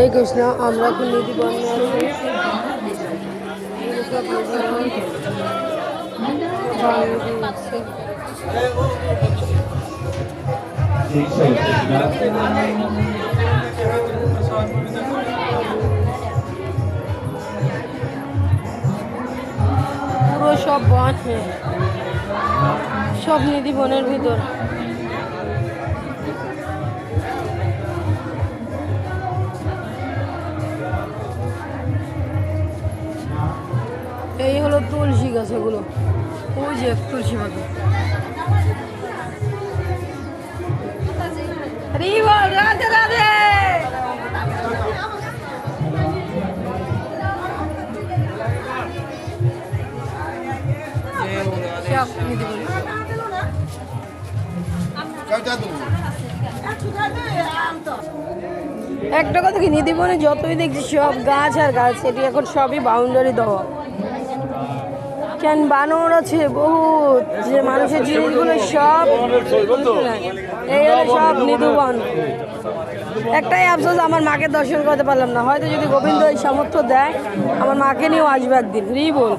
হরে কৃষ্ণ। আমরা এখন নীতি বর্ণে পুরো সব বন, সব নিধি বনের ভিতর। এই হলো তুলসী গাছ, এগুলো ওই যে তুলসী পাতা। রাধে রাধে। একটা কথা কি, নিধিবনে যতই দেখছি সব গাছ আর গাছ, এটি এখন সবই বাউন্ডারি দেওয়া। কেন বানর আছে বহুত, যে মানুষের জিনিসগুলো সব এই হলো সব নিধুবন। একটাই আফসোস, আমার মাকে দর্শন করতে পারলাম না। হয়তো যদি গোবিন্দ এই সামর্থ্য দেয়, আমার মাকে নিয়েও আসবে একদিন। বল